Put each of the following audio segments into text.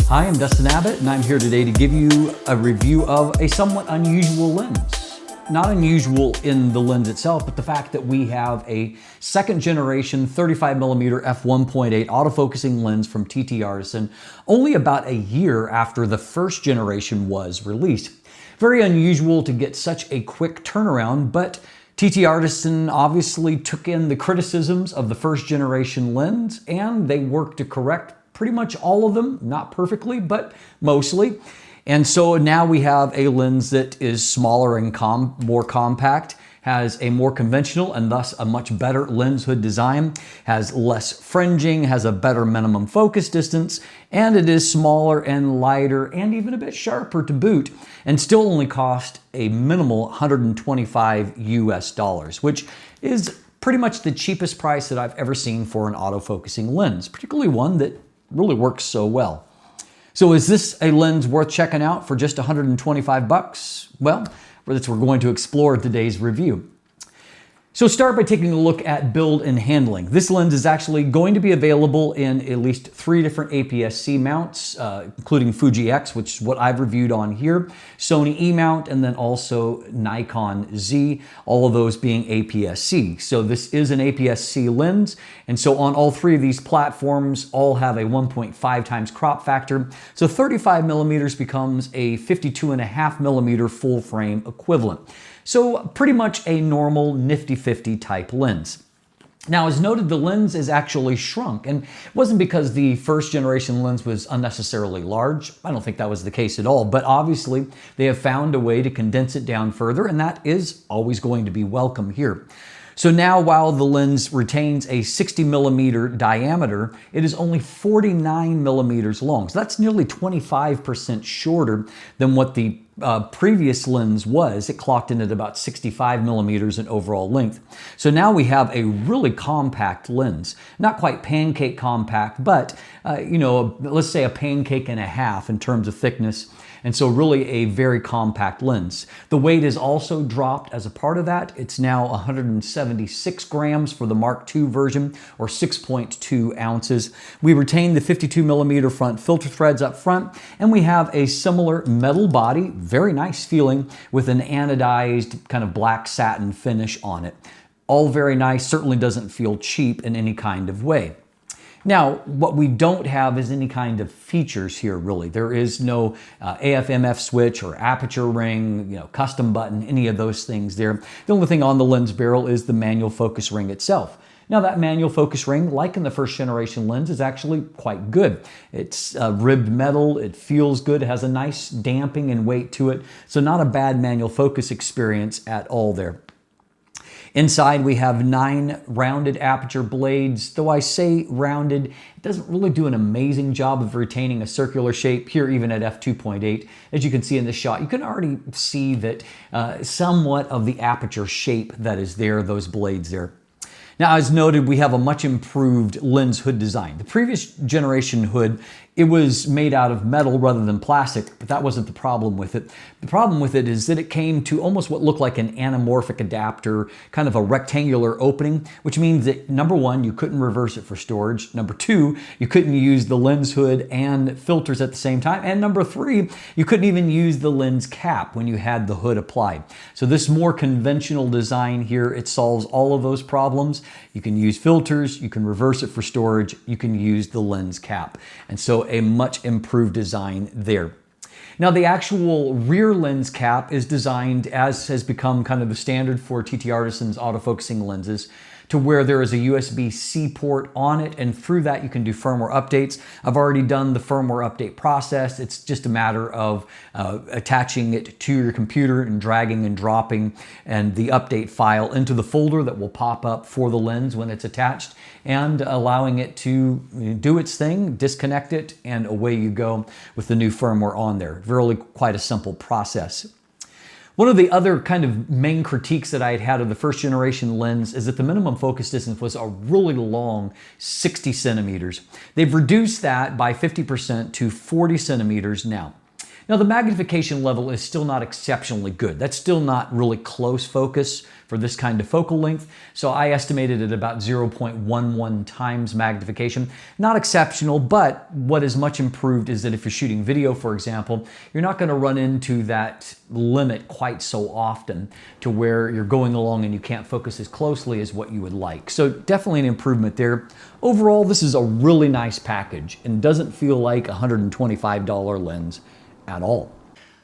Hi, I'm Dustin Abbott, and I'm here today to give you a review of a somewhat unusual lens. Not unusual in the lens itself, but the fact that we have a second generation 35mm F1.8 autofocusing lens from TTArtisan only about a year after the first generation was released. Very unusual to get such a quick turnaround, but TTArtisan obviously took in the criticisms of the first generation lens and they worked to correct pretty much all of them, not perfectly, but mostly. And so now we have a lens that is smaller and more compact, has a more conventional and thus a much better lens hood design, has less fringing, has a better minimum focus distance, and it is smaller and lighter and even a bit sharper to boot, and still only cost a minimal $125 US, which is pretty much the cheapest price that I've ever seen for an autofocusing lens, particularly one that really works so well. So is this a lens worth checking out for just 125 bucks? Well, that's what we're going to explore in today's review. So start by taking a look at build and handling. This lens is actually going to be available in at least 3 different APS-C mounts, including Fuji X, which is what I've reviewed on here, Sony E mount, and then also Nikon Z, all of those being APS-C. So this is an APS-C lens, and so on all 3 of these platforms, all have a 1.5 times crop factor. So 35 millimeters becomes a 52.5 millimeter full frame equivalent. So pretty much a normal nifty-50 type lens. Now, as noted, the lens is actually shrunk, and it wasn't because the first generation lens was unnecessarily large. I don't think that was the case at all, but obviously they have found a way to condense it down further, and that is always going to be welcome here. So now, while the lens retains a 60 millimeter diameter, it is only 49 millimeters long. So that's nearly 25% shorter than what the previous lens was. It clocked in at about 65 millimeters in overall length. So now we have a really compact lens. Not quite pancake compact, but let's say a pancake and a half in terms of thickness. And so really a very compact lens. The weight is also dropped as a part of that. It's now 176 grams for the Mark II version, or 6.2 ounces. We retain the 52 millimeter front filter threads up front, and we have a similar metal body, very nice feeling, with an anodized kind of black satin finish on it. All very nice, certainly doesn't feel cheap in any kind of way. Now, what we don't have is any kind of features here, really. There is no AF/MF switch or aperture ring, custom button, any of those things there. The only thing on the lens barrel is the manual focus ring itself. Now, that manual focus ring, like in the first generation lens, is actually quite good. It's ribbed metal, it feels good, it has a nice damping and weight to it, so not a bad manual focus experience at all there. Inside we have 9 rounded aperture blades. Though I say rounded, it doesn't really do an amazing job of retaining a circular shape here, even at f2.8. As you can see in this shot, you can already see that somewhat of the aperture shape that is there, those blades there. Now, as noted, we have a much improved lens hood design. The previous generation hood, it was made out of metal rather than plastic, but that wasn't the problem with it. The problem with it is that it came to almost what looked like an anamorphic adapter, kind of a rectangular opening, which means that number 1, you couldn't reverse it for storage. Number 2, you couldn't use the lens hood and filters at the same time. And number 3, you couldn't even use the lens cap when you had the hood applied. So this more conventional design here, it solves all of those problems. You can use filters, you can reverse it for storage, you can use the lens cap. And so a much improved design there. Now, the actual rear lens cap is designed, as has become kind of the standard for TTArtisan's autofocusing lenses, to where there is a USB-C port on it, and through that you can do firmware updates. I've already done the firmware update process. It's just a matter of attaching it to your computer and dragging and dropping and the update file into the folder that will pop up for the lens when it's attached, and allowing it to do its thing, disconnect it, and away you go with the new firmware on there. Really quite a simple process. One of the other kind of main critiques that I had of the first generation lens is that the minimum focus distance was a really long 60 centimeters. They've reduced that by 50% to 40 centimeters now. Now the magnification level is still not exceptionally good. That's still not really close focus for this kind of focal length. So I estimated at about 0.11 times magnification. Not exceptional, but what is much improved is that if you're shooting video, for example, you're not going to run into that limit quite so often to where you're going along and you can't focus as closely as what you would like. So definitely an improvement there. Overall, this is a really nice package and doesn't feel like a $125 lens at all.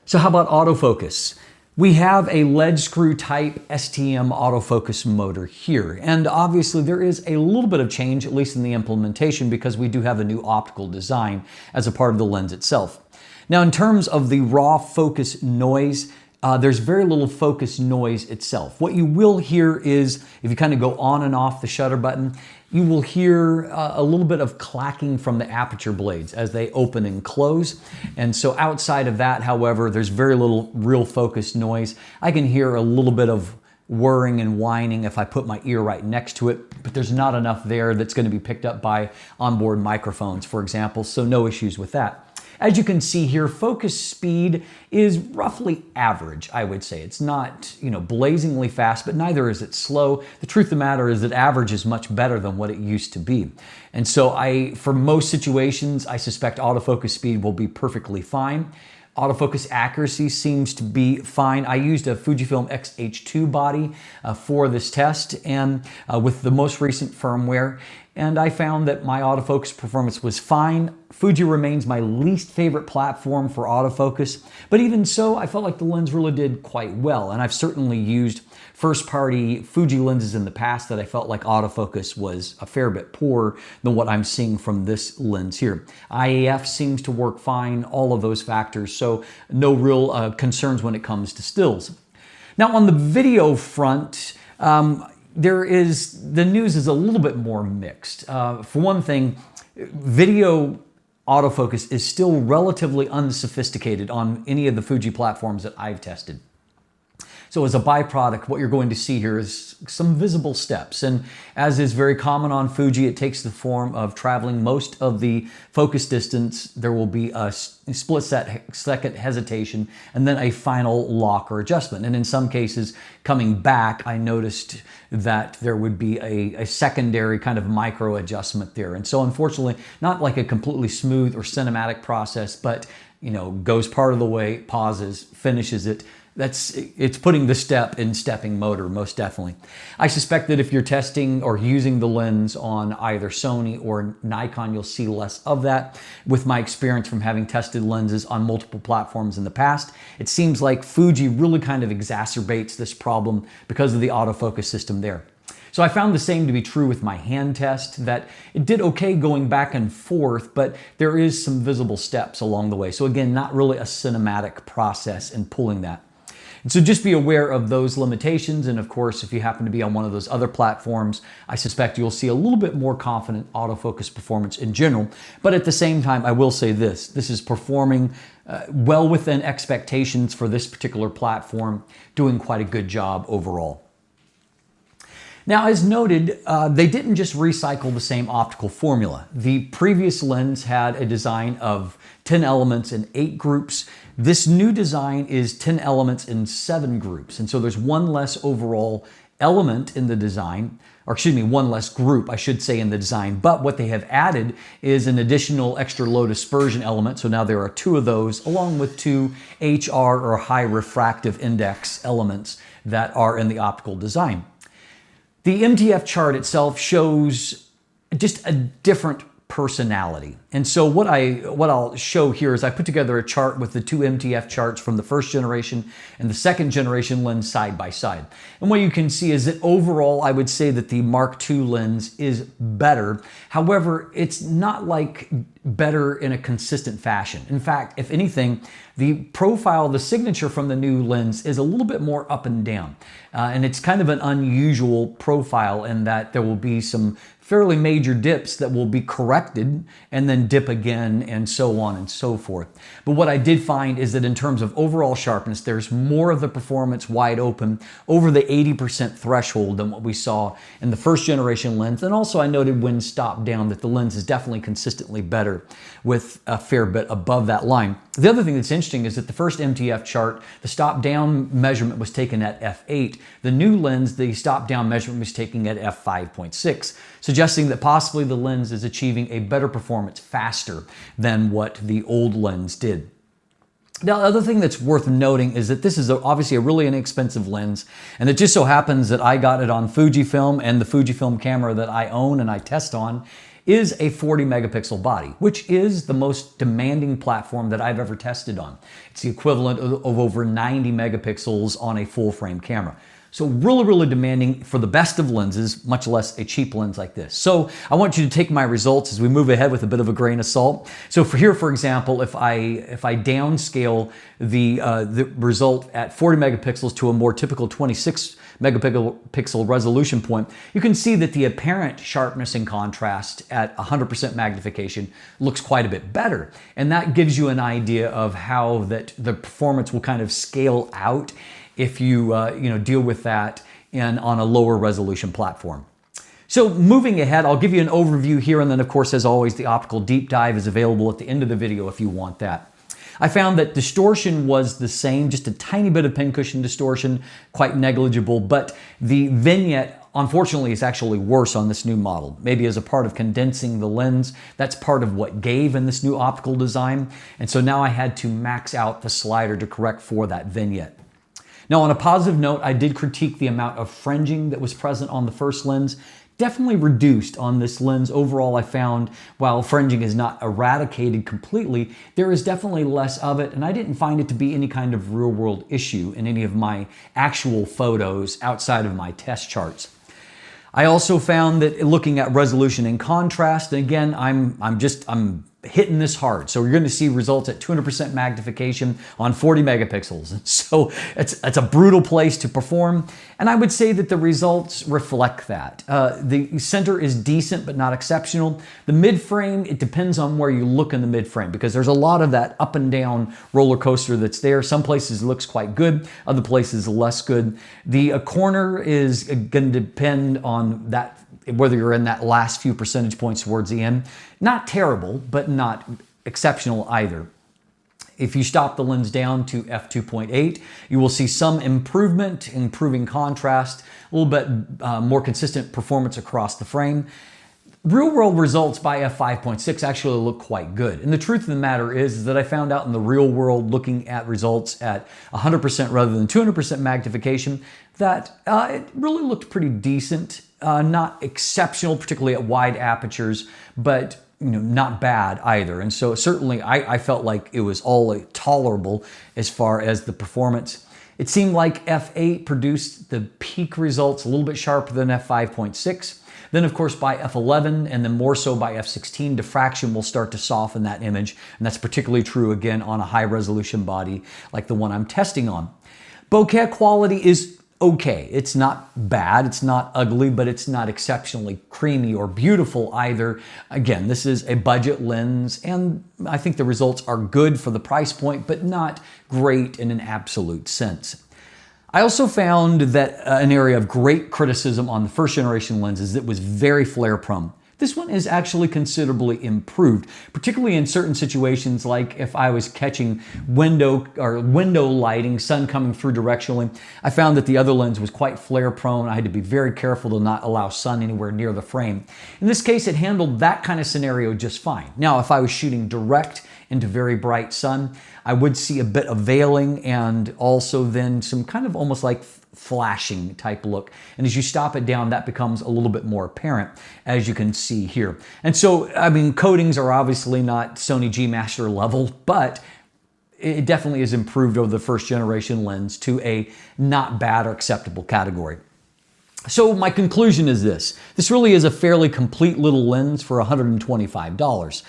So how about autofocus? We have a lead screw type STM autofocus motor here, and obviously there is a little bit of change, at least in the implementation, because we do have a new optical design as a part of the lens itself. Now in terms of the raw focus noise, there's very little focus noise itself. What you will hear is, if you kind of go on and off the shutter button, you will hear a little bit of clacking from the aperture blades as they open and close. And so outside of that, however, there's very little real focus noise. I can hear a little bit of whirring and whining if I put my ear right next to it, but there's not enough there that's going to be picked up by onboard microphones, for example, so no issues with that. As you can see here, focus speed is roughly average, I would say. It's not, blazingly fast, but neither is it slow. The truth of the matter is that average is much better than what it used to be. And so for most situations, I suspect autofocus speed will be perfectly fine. Autofocus accuracy seems to be fine. I used a Fujifilm X-H2 body for this test and with the most recent firmware, and I found that my autofocus performance was fine. Fuji remains my least favorite platform for autofocus, but even so, I felt like the lens really did quite well, and I've certainly used first-party Fuji lenses in the past that I felt like autofocus was a fair bit poorer than what I'm seeing from this lens here. IAF seems to work fine, all of those factors, so no real concerns when it comes to stills. Now on the video front, the news is a little bit more mixed. For one thing, video autofocus is still relatively unsophisticated on any of the Fuji platforms that I've tested. So as a byproduct, what you're going to see here is some visible steps. And as is very common on Fuji, it takes the form of traveling most of the focus distance. There will be a split-second hesitation and then a final lock or adjustment. And in some cases, coming back, I noticed that there would be a secondary kind of micro adjustment there. And so unfortunately, not like a completely smooth or cinematic process, but goes part of the way, pauses, finishes it. It's putting the step in stepping motor, most definitely. I suspect that if you're testing or using the lens on either Sony or Nikon, you'll see less of that. With my experience from having tested lenses on multiple platforms in the past, it seems like Fuji really kind of exacerbates this problem because of the autofocus system there. So I found the same to be true with my hand test, that it did okay going back and forth, but there is some visible steps along the way. So again, not really a cinematic process in pulling that. And so just be aware of those limitations. And of course, if you happen to be on one of those other platforms, I suspect you'll see a little bit more confident autofocus performance in general. But at the same time, I will say this is performing well within expectations for this particular platform, doing quite a good job overall. Now, as noted, they didn't just recycle the same optical formula. The previous lens had a design of 10 elements in 8 groups. This new design is 10 elements in 7 groups. And so there's one less overall element in the design, or excuse me, one less group, I should say, in the design. But what they have added is an additional extra low dispersion element. So now there are 2 of those, along with 2 HR or high refractive index elements that are in the optical design. The MTF chart itself shows just a different personality. And so what I'll show here is I put together a chart with the 2 MTF charts from the first generation and the second generation lens side by side. And what you can see is that overall, I would say that the Mark II lens is better. However, it's not like better in a consistent fashion. In fact, if anything, the profile, the signature from the new lens is a little bit more up and down. And it's kind of an unusual profile in that there will be some fairly major dips that will be corrected and then dip again and so on and so forth. But what I did find is that in terms of overall sharpness, there's more of the performance wide open over the 80% threshold than what we saw in the first generation lens. And also I noted when stopped down that the lens is definitely consistently better slider with a fair bit above that line. The other thing that's interesting is that the first MTF chart, the stop-down measurement was taken at f8. The new lens, the stop-down measurement was taken at f5.6, suggesting that possibly the lens is achieving a better performance faster than what the old lens did. Now, the other thing that's worth noting is that this is obviously a really inexpensive lens, and it just so happens that I got it on Fujifilm, and the Fujifilm camera that I own and I test on is a 40 megapixel body, which is the most demanding platform that I've ever tested on. It's the equivalent of over 90 megapixels on a full frame camera. So really, really demanding for the best of lenses, much less a cheap lens like this. So I want you to take my results as we move ahead with a bit of a grain of salt. So for here, for example, if I downscale the result at 40 megapixels to a more typical 26 megapixel resolution point, you can see that the apparent sharpness and contrast at 100% magnification looks quite a bit better. And that gives you an idea of how that the performance will kind of scale out if you deal with that on a lower resolution platform. So moving ahead, I'll give you an overview here, and then of course, as always, the optical deep dive is available at the end of the video if you want that. I found that distortion was the same, just a tiny bit of pincushion distortion, quite negligible, but the vignette, unfortunately, is actually worse on this new model. Maybe as a part of condensing the lens, that's part of what gave in this new optical design. And so now I had to max out the slider to correct for that vignette. Now, on a positive note, I did critique the amount of fringing that was present on the first lens. Definitely reduced on this lens. Overall, I found while fringing is not eradicated completely, there is definitely less of it, and I didn't find it to be any kind of real-world issue in any of my actual photos outside of my test charts. I also found that looking at resolution and contrast, and again, I'm hitting this hard. So you're going to see results at 200% magnification on 40 megapixels. So it's a brutal place to perform. And I would say that the results reflect that. The center is decent, but not exceptional. The mid frame, it depends on where you look in the mid frame, because there's a lot of that up and down roller coaster that's there. Some places it looks quite good, other places less good. The corner is going to depend on that, whether you're in that last few percentage points towards the end. Not terrible, but not exceptional either. If you stop the lens down to f2.8, you will see some improving contrast, a little bit more consistent performance across the frame. Real world results by f5.6 actually look quite good. And the truth of the matter is that I found out in the real world, looking at results at 100% rather than 200% magnification, that it really looked pretty decent. Not exceptional, particularly at wide apertures, but not bad either. And so certainly I felt like it was all tolerable as far as the performance. It seemed like f8 produced the peak results a little bit sharper than f5.6. Then of course by f11 and then more so by f16, diffraction will start to soften that image. And that's particularly true again on a high resolution body like the one I'm testing on. Bokeh quality is okay. It's not bad, it's not ugly, but it's not exceptionally creamy or beautiful either. Again, this is a budget lens, and I think the results are good for the price point, but not great in an absolute sense. I also found that an area of great criticism on the first generation lenses that was very flare prone. This one is actually considerably improved, particularly in certain situations like if I was catching window lighting, sun coming through directionally. I found that the other lens was quite flare prone. I had to be very careful to not allow sun anywhere near the frame. In this case, it handled that kind of scenario just fine. Now, if I was shooting direct into very bright sun, I would see a bit of veiling and also then some kind of almost like flashing type look. And as you stop it down, that becomes a little bit more apparent, as you can see here. And so, I mean, coatings are obviously not Sony G Master level, but it definitely is improved over the first generation lens to a not bad or acceptable category. So my conclusion is this. This really is a fairly complete little lens for $125.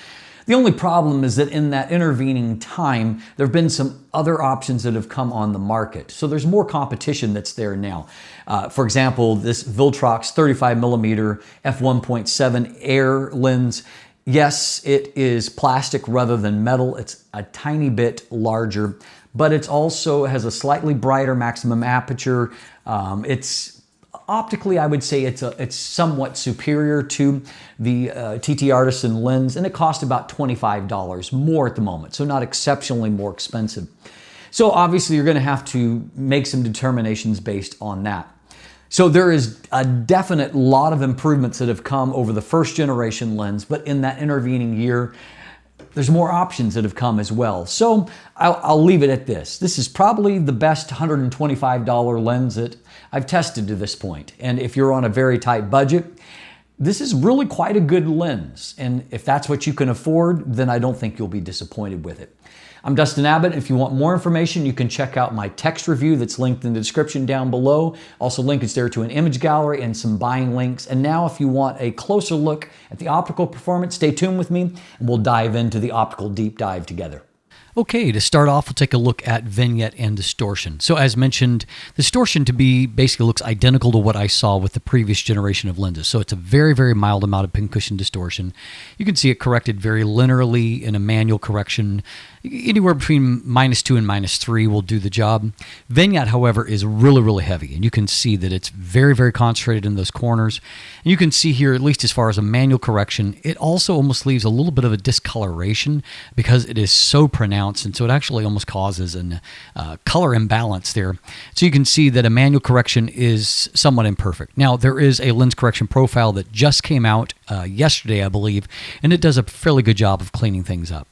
The only problem is that in that intervening time, there have been some other options that have come on the market. So there's more competition that's there now. For example, this Viltrox 35mm F1.8 Air lens. Yes, it is plastic rather than metal. It's a tiny bit larger, but it also has a slightly brighter maximum aperture. It's Optically, I would say it's somewhat superior to the TTArtisan lens, and it costs about $25 more at the moment, so not exceptionally more expensive. So obviously you're going to have to make some determinations based on that. So there is a definite lot of improvements that have come over the first generation lens, but in that intervening year, there's more options that have come as well. So I'll leave it at this. This is probably the best $125 lens that I've tested to this point. And if you're on a very tight budget, this is really quite a good lens. And if that's what you can afford, then I don't think you'll be disappointed with it. I'm Dustin Abbott. If you want more information, you can check out my text review that's linked in the description down below. Also linkage there to an image gallery and some buying links. And now if you want a closer look at the optical performance, stay tuned with me and we'll dive into the optical deep dive together. Okay, to start off, we'll take a look at vignette and distortion. So as mentioned, distortion to be basically looks identical to what I saw with the previous generation of lenses. So it's a very, very mild amount of pincushion distortion. You can see it corrected very linearly in a manual correction. Anywhere between -2 and -3 will do the job. Vignette, however, is really, really heavy, and you can see that it's very, very concentrated in those corners. And you can see here, at least as far as a manual correction, it also almost leaves a little bit of a discoloration because it is so pronounced, and so it actually almost causes a color imbalance there. So you can see that a manual correction is somewhat imperfect. Now, there is a lens correction profile that just came out yesterday, I believe, and it does a fairly good job of cleaning things up.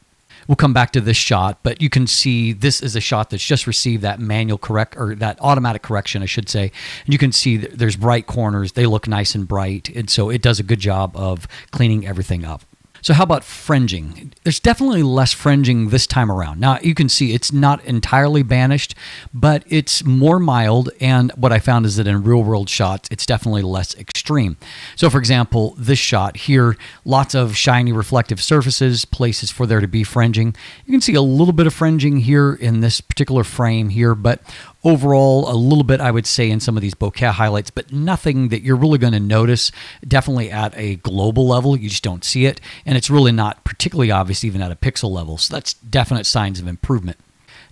We'll come back to this shot, but you can see this is a shot that's just received that manual or that automatic correction, I should say. And you can see that there's bright corners. They look nice and bright. And so it does a good job of cleaning everything up. So how about fringing? There's definitely less fringing this time around. Now you can see it's not entirely banished, but it's more mild. And what I found is that in real world shots, it's definitely less extreme. So for example, this shot here, lots of shiny reflective surfaces, places for there to be fringing. You can see a little bit of fringing here in this particular frame here, but overall, a little bit, I would say, in some of these bokeh highlights, but nothing that you're really going to notice. Definitely at a global level, you just don't see it. And it's really not particularly obvious even at a pixel level. So that's definite signs of improvement.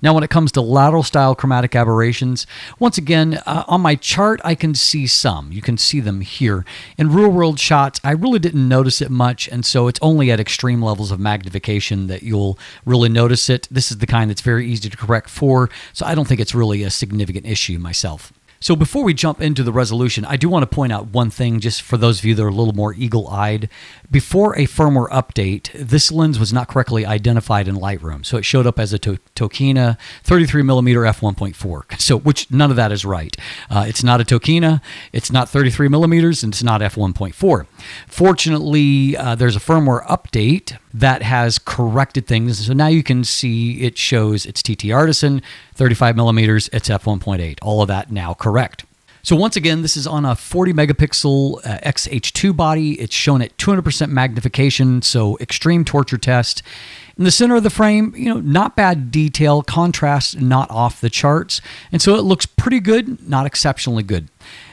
Now, when it comes to lateral style chromatic aberrations, once again, on my chart, I can see some. You can see them here. In real world shots, I really didn't notice it much, and so it's only at extreme levels of magnification that you'll really notice it. This is the kind that's very easy to correct for, so I don't think it's really a significant issue myself. So before we jump into the resolution, I do want to point out one thing just for those of you that are a little more eagle-eyed. Before a firmware update, this lens was not correctly identified in Lightroom. So it showed up as a Tokina 33mm F1.4, so which none of that is right. It's not a Tokina, it's not 33mm, and it's not F1.4. Fortunately, there's a firmware update that has corrected things. So now you can see it shows it's TTArtisan, 35mm, it's F1.8. All of that now correct. So once again, this is on a 40 megapixel XH2 body. It's shown at 200% magnification, so extreme torture test. In the center of the frame, not bad detail, contrast not off the charts. And so it looks pretty good, not exceptionally good.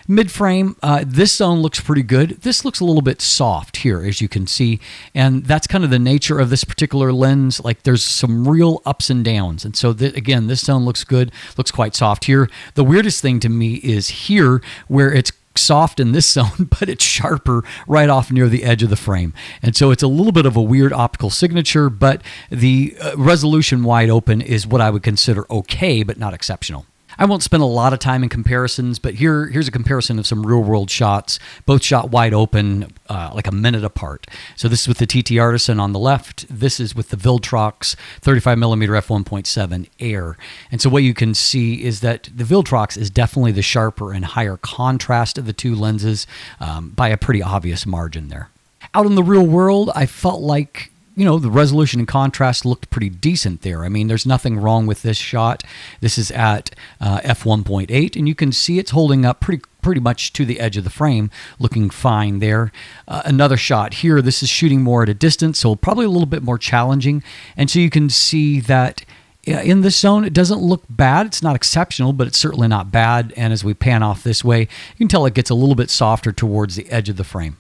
Mid-frame, this zone looks pretty good. This looks a little bit soft here, as you can see. And that's kind of the nature of this particular lens. Like there's some real ups and downs. And so again, this zone looks good, looks quite soft here. The weirdest thing to me is here where it's soft in this zone, but it's sharper right off near the edge of the frame. And so it's a little bit of a weird optical signature, but the resolution wide open is what I would consider okay, but not exceptional. I won't spend a lot of time in comparisons, but here's a comparison of some real-world shots, both shot wide open, like a minute apart. So this is with the TTArtisan on the left. This is with the Viltrox 35mm f1.7 Air. And so what you can see is that the Viltrox is definitely the sharper and higher contrast of the two lenses by a pretty obvious margin there. Out in the real world, I felt like the resolution and contrast looked pretty decent there. I mean, there's nothing wrong with this shot. This is at f1.8, and you can see it's holding up pretty much to the edge of the frame, looking fine there. Another shot here, this is shooting more at a distance, so probably a little bit more challenging. And so you can see that in this zone, it doesn't look bad. It's not exceptional, but it's certainly not bad. And as we pan off this way, you can tell it gets a little bit softer towards the edge of the frame.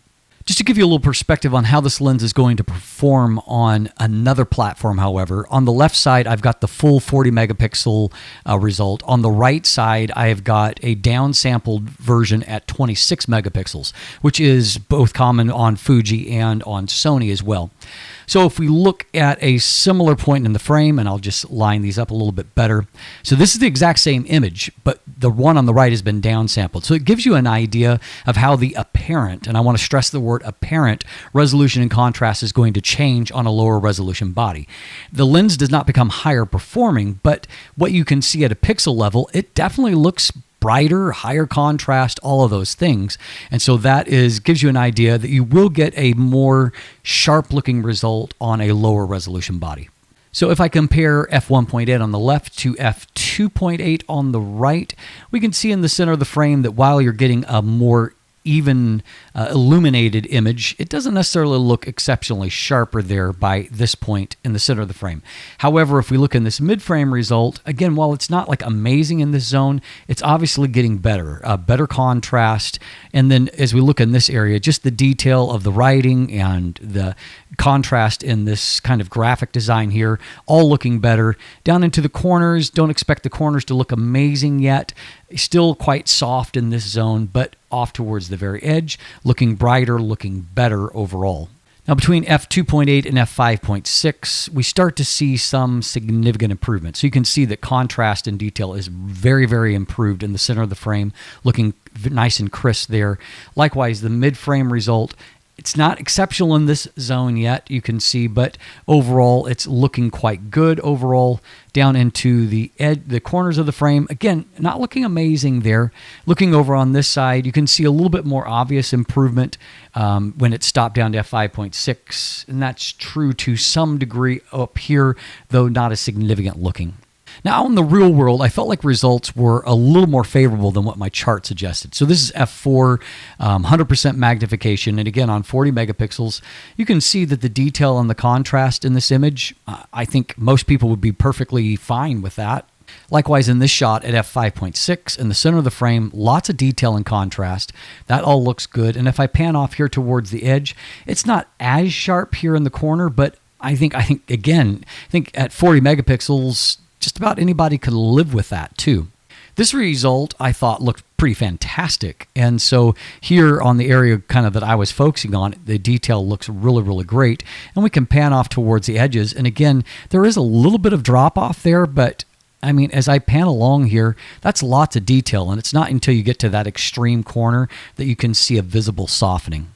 Just to give you a little perspective on how this lens is going to perform on another platform, however, on the left side, I've got the full 40 megapixel result. On the right side, I have got a downsampled version at 26 megapixels, which is both common on Fuji and on Sony as well. So if we look at a similar point in the frame, and I'll just line these up a little bit better. So this is the exact same image, but the one on the right has been downsampled. So it gives you an idea of how the apparent, and I want to stress the word apparent, resolution and contrast is going to change on a lower resolution body. The lens does not become higher performing, but what you can see at a pixel level, it definitely looks brighter, higher contrast, all of those things. And so that gives you an idea that you will get a more sharp looking result on a lower resolution body. So if I compare f1.8 on the left to f2.8 on the right, we can see in the center of the frame that while you're getting a more even illuminated image, it doesn't necessarily look exceptionally sharper there by this point in the center of the frame. However, if we look in this mid-frame result, again, while it's not like amazing in this zone, it's obviously getting better, better contrast. And then as we look in this area, just the detail of the writing and the contrast in this kind of graphic design here, all looking better. Down into the corners, don't expect the corners to look amazing yet. Still quite soft in this zone, but off towards the very edge, looking brighter, looking better overall. Now between f2.8 and f5.6, we start to see some significant improvement. So you can see that contrast and detail is very, very improved in the center of the frame, looking nice and crisp there. Likewise, the mid-frame result, it's not exceptional in this zone yet, you can see, but overall it's looking quite good overall. Down into the corners of the frame, again, not looking amazing there. Looking over on this side, you can see a little bit more obvious improvement when it stopped down to f5.6, and that's true to some degree up here, though not as significant looking. Now, out in the real world, I felt like results were a little more favorable than what my chart suggested. So this is f4, 100% magnification, and again, on 40 megapixels, you can see that the detail and the contrast in this image, I think most people would be perfectly fine with that. Likewise, in this shot at f5.6, in the center of the frame, lots of detail and contrast. That all looks good. And if I pan off here towards the edge, it's not as sharp here in the corner, but I think at 40 megapixels, just about anybody could live with that too. This result I thought looked pretty fantastic. And so here on the area kind of that I was focusing on, the detail looks really, really great. And we can pan off towards the edges. And again, there is a little bit of drop off there, but I mean, as I pan along here, that's lots of detail. And it's not until you get to that extreme corner that you can see a visible softening.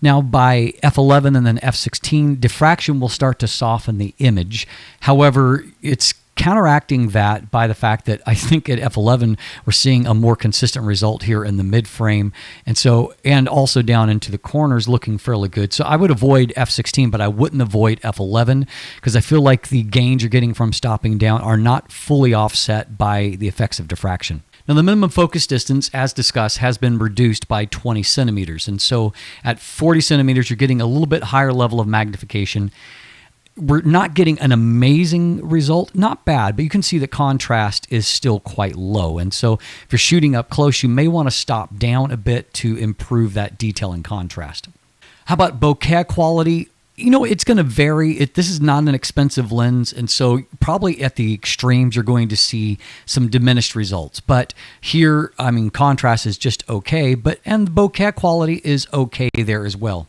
Now by f11 and then f16, diffraction will start to soften the image. However, it's counteracting that by the fact that I think at f11 we're seeing a more consistent result here in the mid frame, and also down into the corners looking fairly good. So I would avoid f16, but I wouldn't avoid f11 because I feel like the gains you're getting from stopping down are not fully offset by the effects of diffraction. Now the minimum focus distance, as discussed, has been reduced by 20 centimeters, and so at 40 centimeters you're getting a little bit higher level of magnification. We're not getting an amazing result, not bad, but you can see the contrast is still quite low. And so if you're shooting up close, you may want to stop down a bit to improve that detail and contrast. How about bokeh quality? You know, it's going to vary. This is not an expensive lens, and so probably at the extremes, you're going to see some diminished results. But here, I mean, contrast is just okay, and the bokeh quality is okay there as well.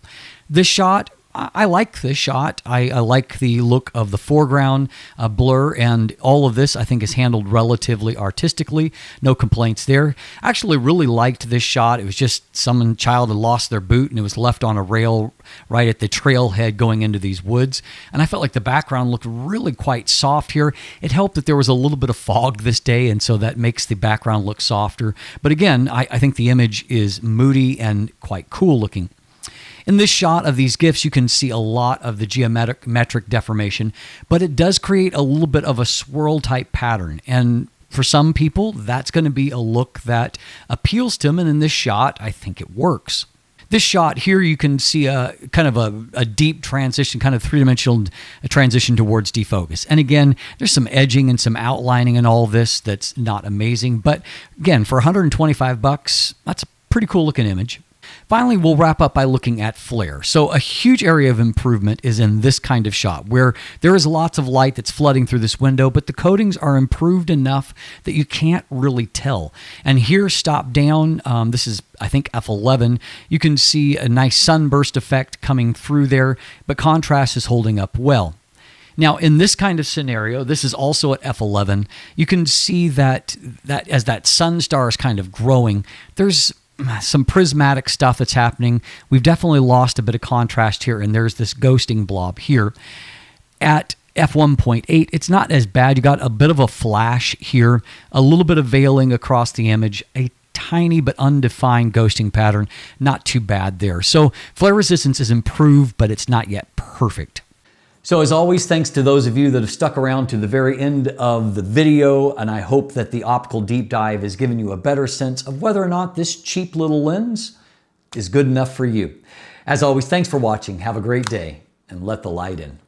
This shot, I like this shot. I like the look of the foreground blur, and all of this I think is handled relatively artistically. No complaints there. I actually really liked this shot. It was just some child had lost their boot and it was left on a rail right at the trailhead going into these woods. And I felt like the background looked really quite soft here. It helped that there was a little bit of fog this day, and so that makes the background look softer. But again, I think the image is moody and quite cool looking. In this shot of these GIFs, you can see a lot of the geometric deformation, but it does create a little bit of a swirl type pattern. And for some people, that's going to be a look that appeals to them. And in this shot, I think it works. This shot here, you can see a kind of a deep transition, kind of three-dimensional transition towards defocus. And again, there's some edging and some outlining and all this that's not amazing. But again, for $125, that's a pretty cool looking image. Finally, we'll wrap up by looking at flare. So a huge area of improvement is in this kind of shot where there is lots of light that's flooding through this window, but the coatings are improved enough that you can't really tell. And here, stop down, this is, I think, F11. You can see a nice sunburst effect coming through there, but contrast is holding up well. Now, in this kind of scenario, this is also at F11, you can see that as that sun star is kind of growing, there's some prismatic stuff that's happening. We've definitely lost a bit of contrast here, and there's this ghosting blob here. At F1.8, it's not as bad. You got a bit of a flash here, a little bit of veiling across the image, a tiny but undefined ghosting pattern. Not too bad there. So flare resistance is improved, but it's not yet perfect. So as always, thanks to those of you that have stuck around to the very end of the video, and I hope that the optical deep dive has given you a better sense of whether or not this cheap little lens is good enough for you. As always, thanks for watching. Have a great day, and let the light in.